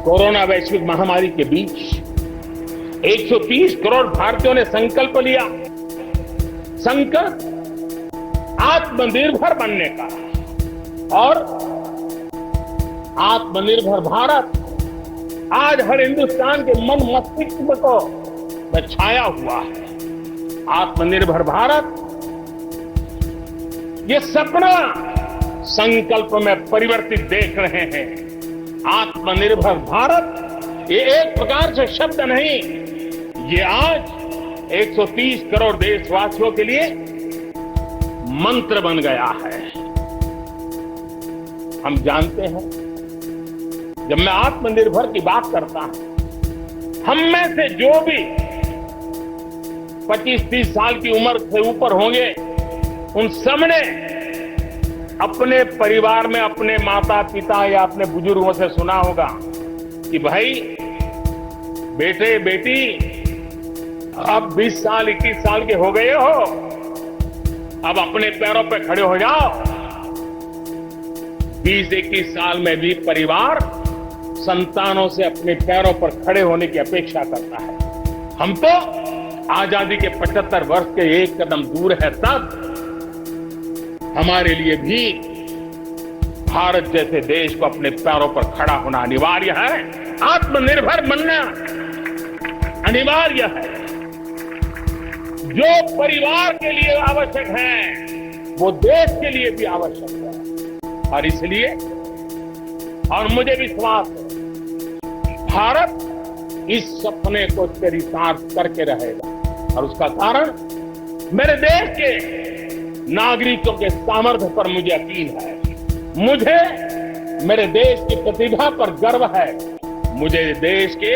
Corona वैश्विक महामारी के बीच 130 करोड़ भारतीयों ने संकल्प लिया, संकल्प आत्मनिर्भर बनने का। और आत्मनिर्भर भारत आज हर हिंदुस्तान के मन मस्तिष्क को में छाया हुआ है। आत्मनिर्भर भारत ये सपना संकल्प में परिवर्तित देख रहे हैं। आत्मनिर्भर भारत ये एक प्रकार से शब्द नहीं, ये आज 130 करोड़ देशवासियों के लिए मंत्र बन गया है। हम जानते हैं, जब मैं आत्मनिर्भर की बात करता हूं, हम में से जो भी 25-30 साल की उम्र से ऊपर होंगे, उन सबने अपने परिवार में अपने माता पिता या अपने बुजुर्गों से सुना होगा कि भाई बेटे बेटी अब 20 साल 21 साल के हो गए हो, अब अपने पैरों पर खड़े हो जाओ। 20-21 साल में भी परिवार संतानों से अपने पैरों पर खड़े होने की अपेक्षा करता है। हम तो आजादी के 75 वर्ष के एक कदम दूर है, तब हमारे लिए भी भारत जैसे देश को अपने पैरों पर खड़ा होना अनिवार्य है। आत्मनिर्भर बनना अनिवार्य है। जो परिवार के लिए आवश्यक है वो देश के लिए भी आवश्यक है। और इसलिए, और मुझे विश्वास है, भारत इस सपने को चरितार्थ करके रहेगा। और उसका कारण मेरे देश के नागरिकों के सामर्थ्य पर मुझे यकीन है। मुझे मेरे देश की प्रतिभा पर गर्व है। मुझे देश के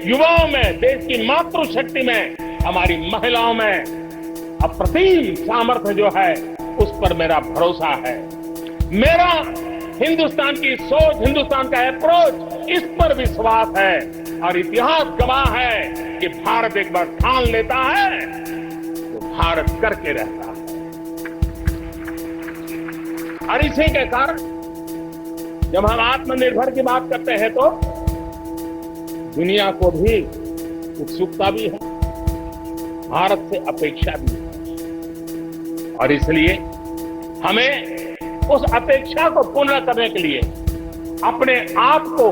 युवाओं में, देश की मातृशक्ति में, हमारी महिलाओं में अप्रतिम सामर्थ्य जो है उस पर मेरा भरोसा है। मेरा हिंदुस्तान की सोच, हिंदुस्तान का अप्रोच, इस पर विश्वास है। और इतिहास गवाह है कि भारत एक बार ठान लेता है तो भारत करके रहता है। और इसी के कारण जब हम आत्मनिर्भर की बात करते हैं तो दुनिया को भी उत्सुकता भी है, भारत से अपेक्षा भी है। और इसलिए हमें उस अपेक्षा को पूर्ण करने के लिए अपने आप को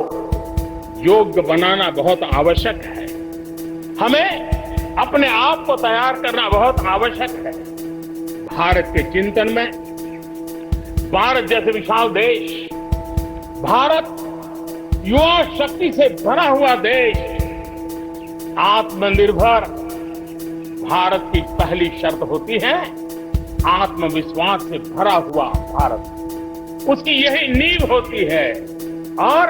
योग्य बनाना बहुत आवश्यक है। हमें अपने आप को तैयार करना बहुत आवश्यक है। भारत के चिंतन में भारत जैसे विशाल देश, भारत युवा शक्ति से भरा हुआ देश, आत्मनिर्भर भारत की पहली शर्त होती है आत्मविश्वास से भरा हुआ भारत। उसकी यही नींव होती है और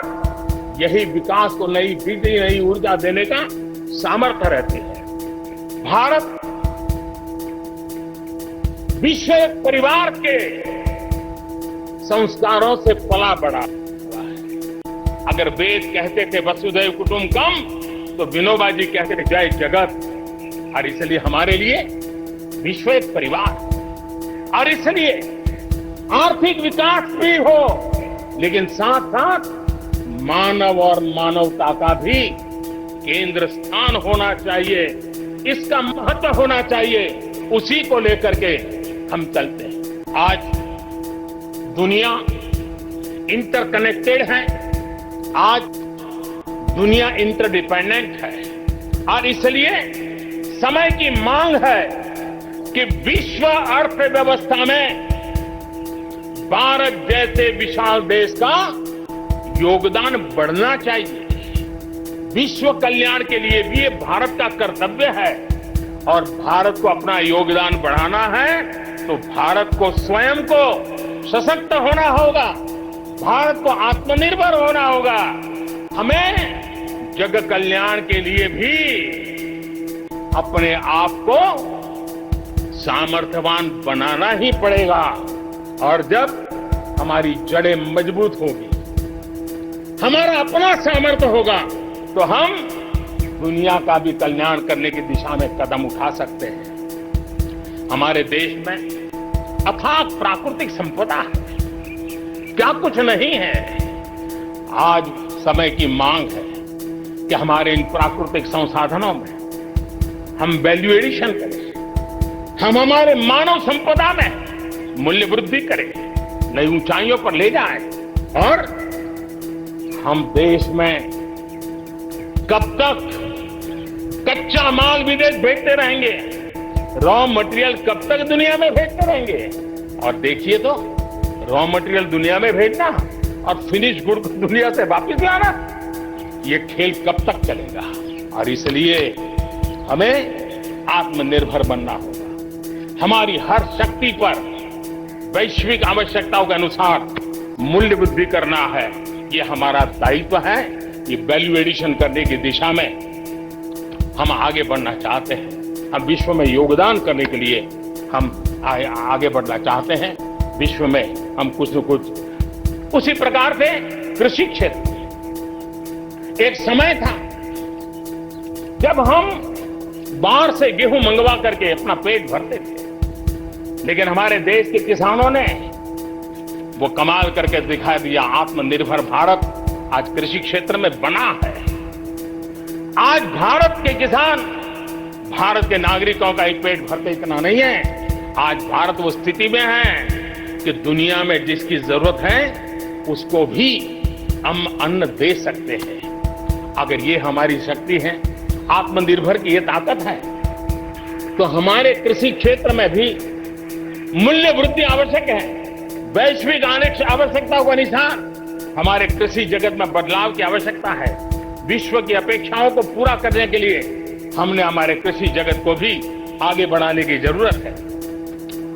यही विकास को नई बिजली, नई ऊर्जा देने का सामर्थ्य रहती है। भारत विश्व परिवार के संस्कारों से पला बढ़ा हुआ है। अगर वेद कहते थे वसुधैव कुटुंबकम, तो विनोबा जी कहते थे जय जगत। और इसलिए हमारे लिए विश्व एक परिवार, और इसलिए आर्थिक विकास भी हो, लेकिन साथ साथ मानव और मानवता का भी केंद्र स्थान होना चाहिए, इसका महत्व होना चाहिए। उसी को लेकर के हम चलते हैं। आज दुनिया इंटरकनेक्टेड है, आज दुनिया इंटरडिपेंडेंट है। और इसलिए समय की मांग है कि विश्व अर्थव्यवस्था में भारत जैसे विशाल देश का योगदान बढ़ना चाहिए। विश्व कल्याण के लिए भी ये भारत का कर्तव्य है। और भारत को अपना योगदान बढ़ाना है तो भारत को स्वयं को सशक्त होना होगा, भारत को आत्मनिर्भर होना होगा। हमें जग कल्याण के लिए भी अपने आप को सामर्थ्यवान बनाना ही पड़ेगा। और जब हमारी जड़ें मजबूत होगी, हमारा अपना सामर्थ्य होगा, तो हम दुनिया का भी कल्याण करने की दिशा में कदम उठा सकते हैं। हमारे देश में अथाक प्राकृतिक संपदा है, क्या कुछ नहीं है। आज समय की मांग है कि हमारे इन प्राकृतिक संसाधनों में हम वैल्यू एडिशन करें, हम हमारे मानव संपदा में मूल्य वृद्धि करें, नई ऊंचाइयों पर ले जाएं और हम देश में कब तक कच्चा माल विदेश भेजते रहेंगे, रॉ मटेरियल कब तक दुनिया में भेजते रहेंगे। और देखिए तो रॉ मटेरियल दुनिया में भेजना और फिनिश गुड को दुनिया से वापस लाना, ये खेल कब तक चलेगा। और इसलिए हमें आत्मनिर्भर बनना होगा, हमारी हर शक्ति पर वैश्विक आवश्यकताओं के अनुसार मूल्य वृद्धि करना है, ये हमारा दायित्व है। ये वैल्यू एडिशन करने की दिशा में हम आगे बढ़ना चाहते हैं, हम विश्व में योगदान करने के लिए हम आगे बढ़ना चाहते हैं। विश्व में हम कुछ न कुछ उसी प्रकार से कृषि क्षेत्र, एक समय था जब हम बाहर से गेहूं मंगवा करके अपना पेट भरते थे, लेकिन हमारे देश के किसानों ने वो कमाल करके दिखा दिया। आत्मनिर्भर भारत आज कृषि क्षेत्र में बना है। आज भारत के किसान भारत के नागरिकों का एक पेट भरते इतना नहीं है, आज भारत वो स्थिति में है कि दुनिया में जिसकी जरूरत है उसको भी हम अन्न दे सकते हैं। अगर ये हमारी शक्ति है, आत्मनिर्भर की ये ताकत है, तो हमारे कृषि क्षेत्र में भी मूल्य वृद्धि आवश्यक है। वैश्विक आवश्यकताओं के अनुसार हमारे कृषि जगत में बदलाव की आवश्यकता है। विश्व की अपेक्षाओं को पूरा करने के लिए हमने हमारे कृषि जगत को भी आगे बढ़ाने की जरूरत है।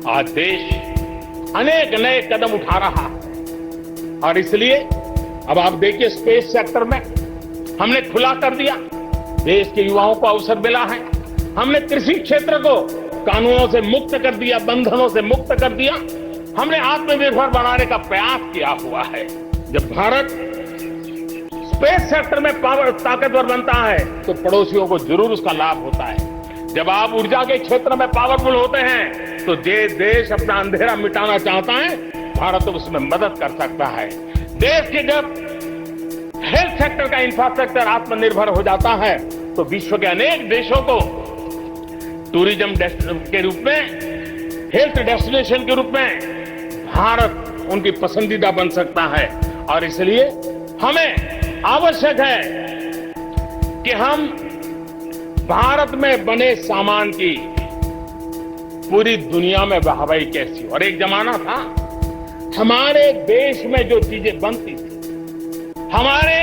आज देश अनेक नए कदम उठा रहा है और इसलिए अब आप देखिए स्पेस सेक्टर में हमने खुला कर दिया, देश के युवाओं को अवसर मिला है। हमने कृषि क्षेत्र को कानूनों से मुक्त कर दिया, बंधनों से मुक्त कर दिया। हमने आत्मनिर्भर बनाने का प्रयास किया हुआ है। जब भारत स्पेस सेक्टर में ताकतवर बनता है तो पड़ोसियों को जरूर उसका लाभ होता है। जब आप ऊर्जा के क्षेत्र में पावरफुल होते हैं तो जो देश अपना अंधेरा मिटाना चाहता है, भारत उसमें मदद कर सकता है। देश के जब हेल्थ सेक्टर का इंफ्रास्ट्रक्चर आत्मनिर्भर हो जाता है तो विश्व के अनेक देशों को टूरिज्म के रूप में, हेल्थ डेस्टिनेशन के रूप में भारत उनकी पसंदीदा बन सकता है। और इसलिए हमें आवश्यक है कि हम भारत में बने सामान की पूरी दुनिया में वाहवाही कैसी। और एक जमाना था हमारे देश में जो चीजें बनती थी, हमारे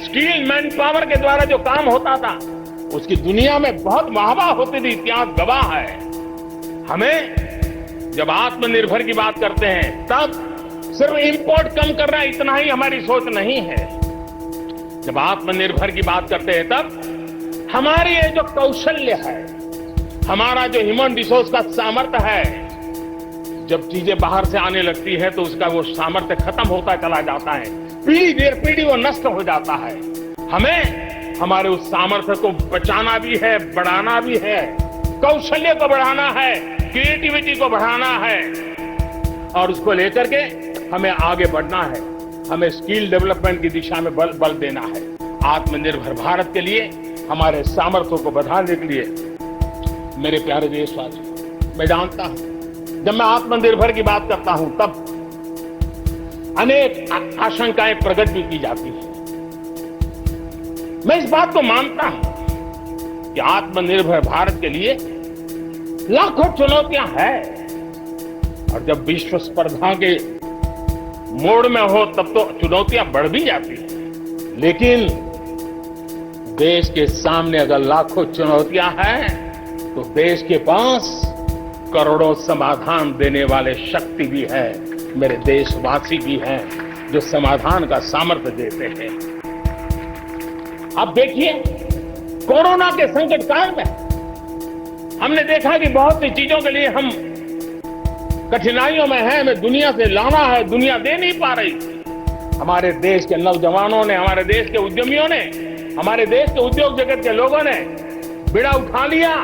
स्किल मैन पावर के द्वारा जो काम होता था, उसकी दुनिया में बहुत वाहवाह होती थी, इतिहास गवाह है। हमें जब आत्मनिर्भर की बात करते हैं तब सिर्फ इंपोर्ट कम करना इतना ही हमारी सोच नहीं है। जब आत्मनिर्भर की बात करते हैं तब हमारी ये जो कौशल्य है, हमारा जो ह्यूमन रिसोर्स का सामर्थ्य है, जब चीजें बाहर से आने लगती है तो उसका वो सामर्थ्य खत्म होता चला जाता है, पीढ़ी दर पीढ़ी वो नष्ट हो जाता है। हमें हमारे उस सामर्थ्य को बचाना भी है, बढ़ाना भी है, कौशल्य को बढ़ाना है, क्रिएटिविटी को बढ़ाना है और उसको लेकर के हमें आगे बढ़ना है। हमें स्किल डेवलपमेंट की दिशा में बल देना है। आत्मनिर्भर भारत के लिए हमारे सामर्थ्य को बढ़ाने के लिए मेरे प्यारे देशवासियों, मैं जानता हूं जब मैं आत्मनिर्भर की बात करता हूं तब अनेक आशंकाएं प्रकट भी की जाती हैं। मैं इस बात को मानता हूं कि आत्मनिर्भर भारत के लिए लाखों चुनौतियां हैं और जब विश्व स्पर्धा के मोड़ में हो तब तो चुनौतियां बढ़ भी जाती हैं। लेकिन देश के सामने अगर लाखों चुनौतियां हैं तो देश के पास करोड़ों समाधान देने वाले शक्ति भी है, मेरे देशवासी भी हैं जो समाधान का सामर्थ्य देते हैं। अब देखिए कोरोना के संकट काल में हमने देखा कि बहुत सी चीजों के लिए हम कठिनाइयों में हैं, हमें दुनिया से लाना है, दुनिया दे नहीं पा रही। हमारे देश के नौजवानों ने, हमारे देश के उद्यमियों ने, हमारे देश के उद्योग जगत के लोगों ने बीड़ा उठा लिया,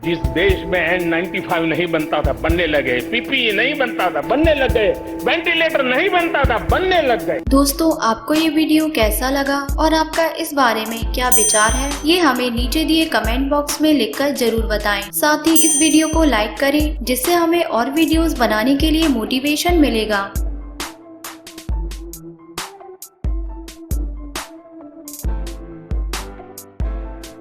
जिस देश में N95 नहीं बनता था बनने लगे, PPE नहीं बनता था बनने लग गए, वेंटिलेटर नहीं बनता था बनने लग गए। दोस्तों, आपको ये वीडियो कैसा लगा और आपका इस बारे में क्या विचार है, ये हमें नीचे दिए कमेंट बॉक्स में लिखकर जरूर बताएं। साथ ही इस वीडियो को लाइक करें, जिससे हमें और वीडियोस बनाने के लिए मोटिवेशन मिलेगा।